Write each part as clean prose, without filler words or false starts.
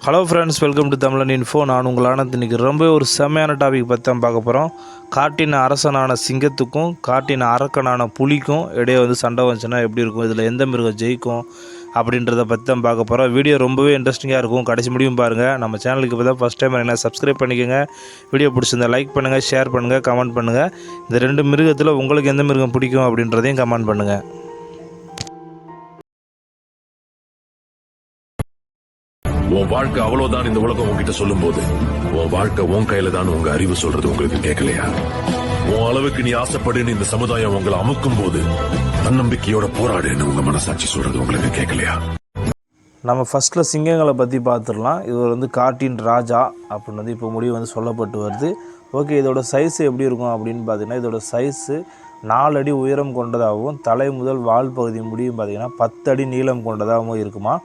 Hello friends, welcome to தமிழன் info. நான் உங்கள் ஆனந்த். இன்றைக்கி ரொம்ப ஒரு செம்மையான டாபிக் பற்றி தான் பார்க்க போகிறோம். காட்டின் அரசனான சிங்கத்துக்கும் காட்டின் அரக்கனான புலிக்கும் இடையே சண்டை வந்துச்சுன்னா எப்படி இருக்கும், இதில் எந்த மிருகம் ஜெயிக்கும் அப்படின்றத பற்றி தான் பார்க்க போகிறோம். வீடியோ ரொம்பவே இன்ட்ரெஸ்டிங்காக இருக்கும், கடைசி முடியும் பாருங்கள். நம்ம சேனலுக்கு இப்போ தான் ஃபஸ்ட் டைம் என்ன சப்ஸ்கிரைப் பண்ணிக்கோங்க. வீடியோ பிடிச்சிருந்தா லைக் பண்ணுங்கள், ஷேர் பண்ணுங்கள், கமெண்ட் பண்ணுங்கள். இந்த ரெண்டு மிருகத்தில் உங்களுக்கு எந்த மிருகம் பிடிக்கும் அப்படின்றதையும் கமெண்ட் பண்ணுங்கள். உன் வாழ்க்கை அவ்வளவுதான் இந்த உலகம் உங்ககிட்ட சொல்லும் போது உன் வாழ்க்கை உன் கையில தான் உங்க அறிவு சொல்றது உங்களுக்கு கேட்கலையா? உன் அளவுக்கு நீ ஆசைப்படுன்னு இந்த சமுதாயம் உங்களை அமுக்கும் போது தன்னம்பிக்கையோட போராடுன்னு உங்க மனசாட்சி சொல்றது உங்களுக்கு கேட்கலையா? நம்ம ஃபஸ்ட்டில் சிங்கங்களை பற்றி பார்த்துடலாம். இது காட்டின் ராஜா அப்படின்னு இப்போ முடிவு சொல்லப்பட்டு வருது. ஓகே, இதோட சைஸு எப்படி இருக்கும் அப்படின்னு பார்த்தீங்கன்னா, இதோட சைஸு 4 அடி உயரம் கொண்டதாகவும் தலை முதல் வால் பகுதி முடியும் பார்த்தீங்கன்னா 10 அடி நீளம் கொண்டதாகவும் இருக்குமா.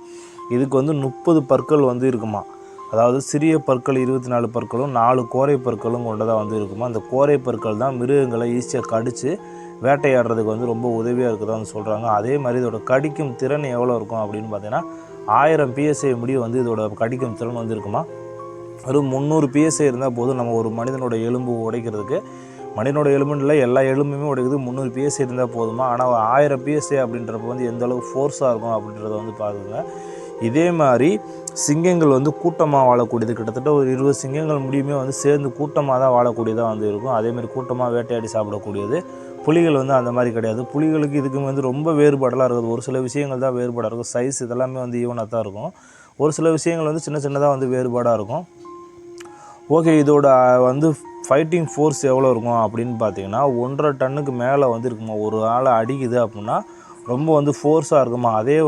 இதுக்கு 30 பற்கள் இருக்குமா. அதாவது சிறிய பற்கள் 24 பற்களும் 4 கோரை பற்களும் கொண்டதாக இருக்குமா. அந்த கோரை பற்கள் தான் மிருகங்களை ஈஸியாக கடித்து வேட்டையாடுறதுக்கு ரொம்ப உதவியாக இருக்குதான்னு சொல்கிறாங்க. அதே மாதிரி இதோட கடிக்கும் திறன் எவ்வளோ இருக்கும் அப்படின்னு பார்த்தீங்கன்னா 1000 PSI முடிவு இதோட கடிக்கும் திறன் இருக்குமா. ஒரு 300 PSI இருந்தால் போதும் நம்ம ஒரு மனிதனோட எலும்பு உடைக்கிறதுக்கு. மனிதனோட எலும்புன்னு இல்லை, எல்லா எலும்புமே உடைக்குது. 300 PSI இருந்தால் போதுமா. ஆனால் 1000 PSI அப்படின்றப்ப எந்த அளவுக்கு ஃபோர்ஸாக இருக்கும் அப்படின்றத பார்க்குங்க. இதே மாதிரி சிங்கங்கள் கூட்டமாக வாழக்கூடியது. கிட்டத்தட்ட ஒரு 20 சிங்கங்கள் முடியுமே சேர்ந்து கூட்டமாக தான் வாழக்கூடியதாக இருக்கும். அதேமாதிரி கூட்டமாக வேட்டையாடி சாப்பிடக்கூடியது. புலிகள் அந்த மாதிரி கிடையாது. புலிகளுக்கு இதுக்கு ரொம்ப வேறுபாடெல்லாம் இருக்குது. ஒரு சில விஷயங்கள் தான் வேறுபாடாக இருக்கும். சைஸ் இதெல்லாமே ஈவனாக தான் இருக்கும். ஒரு சில விஷயங்கள் சின்ன சின்னதாக வேறுபாடாக இருக்கும். ஓகே, இதோட ஃபைட்டிங் ஃபோர்ஸ் எவ்வளோ இருக்கும் அப்படின்னு பார்த்தீங்கன்னா 1.5 டன்னுக்கு மேலே இருக்குமா. ஒரு ஆளை அடிக்குது அப்படின்னா ரொம்ப ஃபோர்ஸாக இருக்குமா. அதே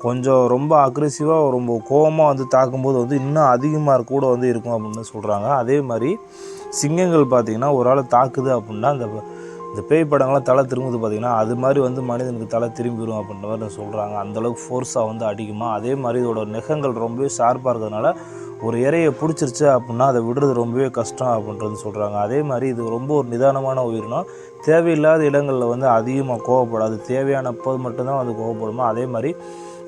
கொஞ்சம் ரொம்ப அக்ரெசிவாக ரொம்ப கோபமாக தாக்கும்போது இன்னும் அதிகமாக கூட இருக்கும் அப்படின்னு சொல்கிறாங்க. அதே மாதிரி சிங்கங்கள் பார்த்திங்கன்னா ஒரு ஆளை தாக்குது அப்படின்னா இந்த பேய் படங்கள்லாம் தலை திரும்புது பார்த்திங்கன்னா அது மாதிரி மனிதனுக்கு தலை திரும்பிடும் அப்படின்ற மாதிரி சொல்கிறாங்க. அந்தளவுக்கு ஃபோர்ஸாக அடிக்குமா. அதே மாதிரி இதோட நெகங்கள் ரொம்பவே ஷார்ப்பாக இருக்கிறதுனால ஒரு இறையை பிடிச்சிருச்சு அப்படின்னா அதை விடுறது ரொம்பவே கஷ்டம் அப்படின்றது சொல்கிறாங்க. அதே மாதிரி இது ரொம்ப ஒரு நிதானமான உயிரினம். தேவையில்லாத இடங்களில் அதிகமாக கோவப்படாது. தேவையானப்போ மட்டும்தான் கோவப்படுமா. அதே மாதிரி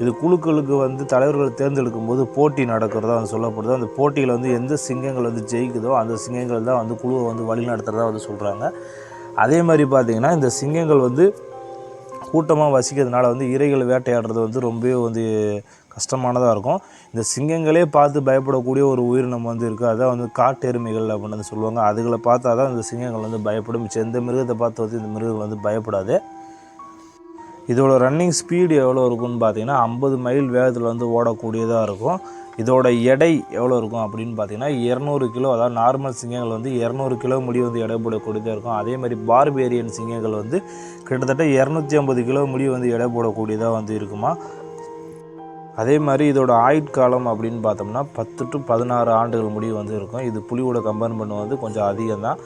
இது குழுக்களுக்கு தலைவர்கள் தேர்ந்தெடுக்கும் போது போட்டி நடக்கிறதா சொல்லப்படுது. அந்த போட்டியில் எந்த சிங்கங்கள் ஜெயிக்குதோ அந்த சிங்கங்கள் தான் குழுவை வழி நடத்துகிறதா சொல்கிறாங்க. அதே மாதிரி பார்த்திங்கன்னா இந்த சிங்கங்கள் கூட்டமாக வசிக்கிறதுனால இரைகள் வேட்டையாடுறது ரொம்பவே கஷ்டமானதாக இருக்கும். இந்த சிங்கங்களே பார்த்து பயப்படக்கூடிய ஒரு உயிரினம் இருக்குது. அதான் காட்டு எருமைகள் அப்படின்னு சொல்லுவாங்க. அதுகளை பார்த்தா தான் இந்த சிங்கங்கள் பயப்படும். மிச்சம் எந்த மிருகத்தை பார்த்து இந்த மிருகங்கள் பயப்படாது. இதோட ரன்னிங் ஸ்பீடு எவ்வளோ இருக்குன்னு பார்த்தீங்கன்னா 50 மைல் வேகத்தில் ஓடக்கூடியதாக இருக்கும். இதோட எடை எவ்வளோ இருக்கும் அப்படின்னு பார்த்தீங்கன்னா 200 கிலோ. அதாவது நார்மல் சிங்கங்கள் 200 கிலோ முடி எடை போடக்கூடியதாக இருக்கும். அதே மாதிரி பார்பேரியன் சிங்கங்கள் கிட்டத்தட்ட 250 கிலோ முடி எடை போடக்கூடியதாக இருக்குமா. அதே மாதிரி இதோட ஆயுட்காலம் அப்படின்னு பார்த்தோம்னா 10 to 16 ஆண்டுகள் முடி இருக்கும். இது புலியோட கம்பேர் பண்ணுவது கொஞ்சம் அதிகம்தான்.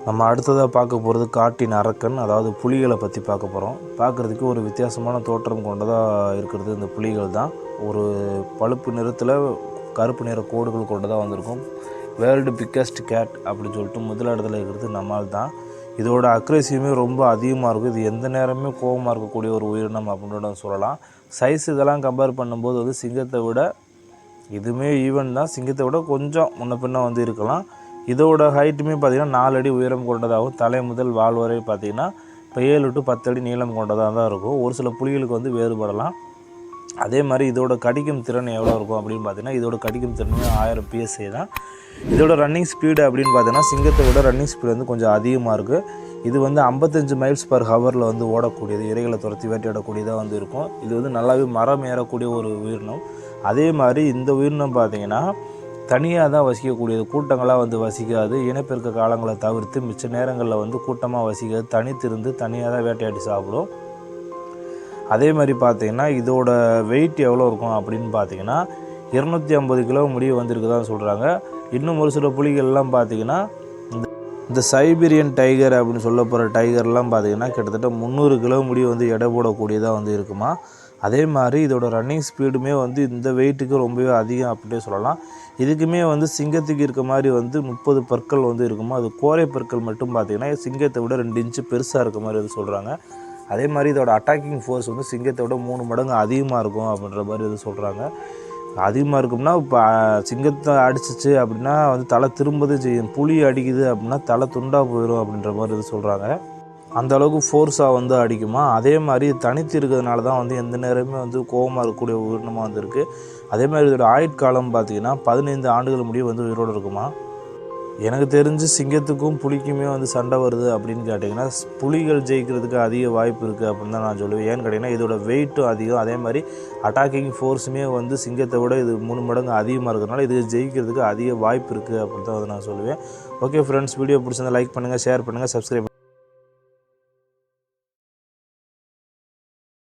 நம்ம அடுத்ததாக பார்க்க போகிறது காட்டின் அரக்கன், அதாவது புலிகளை பற்றி பார்க்க போகிறோம். பார்க்குறதுக்கு ஒரு வித்தியாசமான தோற்றம் கொண்டதாக இருக்கிறது இந்த புலிகள் தான். ஒரு பழுப்பு நிறத்தில் கருப்பு நிற கோடுகள் கொண்டதாக வந்திருக்கும். வேர்ல்டு பிக்கஸ்ட் கேட் அப்படின்னு சொல்லிட்டு முதல் இடத்துல இருக்கிறது நம்மால் தான். இதோட அக்ரெசிவுமே ரொம்ப அதிகமாக இருக்கும். இது எந்த நேரமே கோபமாக இருக்கக்கூடிய ஒரு உயிரினம் அப்படின்னு சொல்லலாம். சைஸ் இதெல்லாம் கம்பேர் பண்ணும்போது சிங்கத்தை விட இதுவுமே ஈவன் தான். சிங்கத்தை விட கொஞ்சம் முன்ன பின்ன இருக்கலாம். இதோட ஹைட்டுமே பார்த்திங்கன்னா 4 அடி உயரம் கொண்டதாகவும் தலை முதல் வால் வரை பார்த்திங்கன்னா இப்போ 7 to 10 அடி நீளம் கொண்டதாக தான் இருக்கும். ஒரு சில புலிகளுக்கு வேறுபடலாம். அதே மாதிரி இதோட கடிக்கும் திறன் எவ்வளோ இருக்கும் அப்படின்னு பார்த்தீங்கன்னா இதோட கடிக்கும் திறனுமே 1000 PSI தான். இதோட ரன்னிங் ஸ்பீடு அப்படின்னு பார்த்தீங்கன்னா சிங்கத்தை விட ரன்னிங் ஸ்பீடு கொஞ்சம் அதிகமாக இருக்குது. இது 55 மைல்ஸ் பர் ஹவரில் ஓடக்கூடியது. இரைகளை துரத்தி வேட்டையாடக்கூடியதாக இருக்கும். இது நல்லாவே மரம் ஏறக்கூடிய ஒரு உயிரினம். அதே மாதிரி இந்த உயிரினம் பார்த்திங்கன்னா தனியாக தான் வசிக்கக்கூடியது. கூட்டங்களாக வசிக்காது. இனப்பெருக்க காலங்களை தவிர்த்து மிச்ச நேரங்களில் கூட்டமாக வசிக்காது. தனித்திருந்து தனியாக தான் வேட்டையாடி சாப்பிடும். அதே மாதிரி பார்த்திங்கன்னா இதோட வெயிட் எவ்வளோ இருக்கும் அப்படின்னு பார்த்தீங்கன்னா 250 கிலோ முடிவு இருக்குதான்னு சொல்கிறாங்க. இன்னும் ஒரு சில புலிகள்லாம் பார்த்திங்கன்னா இந்த சைபீரியன் டைகர் அப்படின்னு சொல்ல போகிற டைகர்லாம் பார்த்திங்கன்னா கிட்டத்தட்ட 300 கிலோ முடிவு எடை போடக்கூடியதாக இருக்குமா. அதே மாதிரி இதோட ரன்னிங் ஸ்பீடுமே இந்த வெயிட்டுக்கு ரொம்பவே அதிகம் அப்படியே சொல்லலாம். இதுக்குமே சிங்கத்துக்கு இருக்க மாதிரி 30 பற்கள் இருக்குமா. அது கோரை பற்கள் மட்டும் பார்த்திங்கன்னா சிங்கத்தை விட 2 இன்ச்சு பெருசாக இருக்க மாதிரி சொல்கிறாங்க. அதே மாதிரி இதோட அட்டாக்கிங் ஃபோர்ஸ் சிங்கத்தை விட 3 மடங்கு அதிகமாக இருக்கும் அப்படின்ற மாதிரி சொல்கிறாங்க. அதிகமாக இருக்கும்னா இப்போ சிங்கத்தை அடிச்சிச்சு அப்படின்னா வந்து தலை திரும்பது செய்யும். புலி அடிக்குது அப்படின்னா தலை துண்டாக போயிடும் அப்படின்ற மாதிரி இது சொல்கிறாங்க. அந்த அளவுக்கு ஃபோர்ஸாக வந்து அடிக்குமா. அதே மாதிரி தனித்து இருக்கிறதுனால தான் வந்து எந்த நேரமே வந்து கோபமாக இருக்கக்கூடிய உயிரினமாக வந்துருக்கு. அதே மாதிரி இதோட ஆயுட்காலம் பார்த்திங்கன்னா 15 ஆண்டுகள் முடிய வந்து உயிரோடு இருக்குமா. எனக்கு தெரிஞ்சு சிங்கத்துக்கும் புலிக்குமே வந்து சண்டை வருது அப்படின்னு கேட்டிங்கன்னா புலிகள் ஜெயிக்கிறதுக்கு அதிக வாய்ப்பு இருக்குது அப்படின்னு தான் நான் சொல்லுவேன். ஏன்னு கேட்டிங்கன்னா இதோட வெயிட்டும் அதிகம், அதே மாதிரி அட்டாக்கிங் ஃபோர்ஸுமே வந்து சிங்கத்தை விட இது 3 மடங்கு அதிகமாக இருக்கிறதுனால இது ஜெயிக்கிறதுக்கு அதிக வாய்ப்பு இருக்குது அப்படின்னு தான் வந்து நான் சொல்லுவேன். ஓகே ஃப்ரெண்ட்ஸ், வீடியோ பிடிச்சிருந்தா லைக் பண்ணுங்கள், ஷேர் பண்ணுங்கள், சப்ஸ்கிரைப்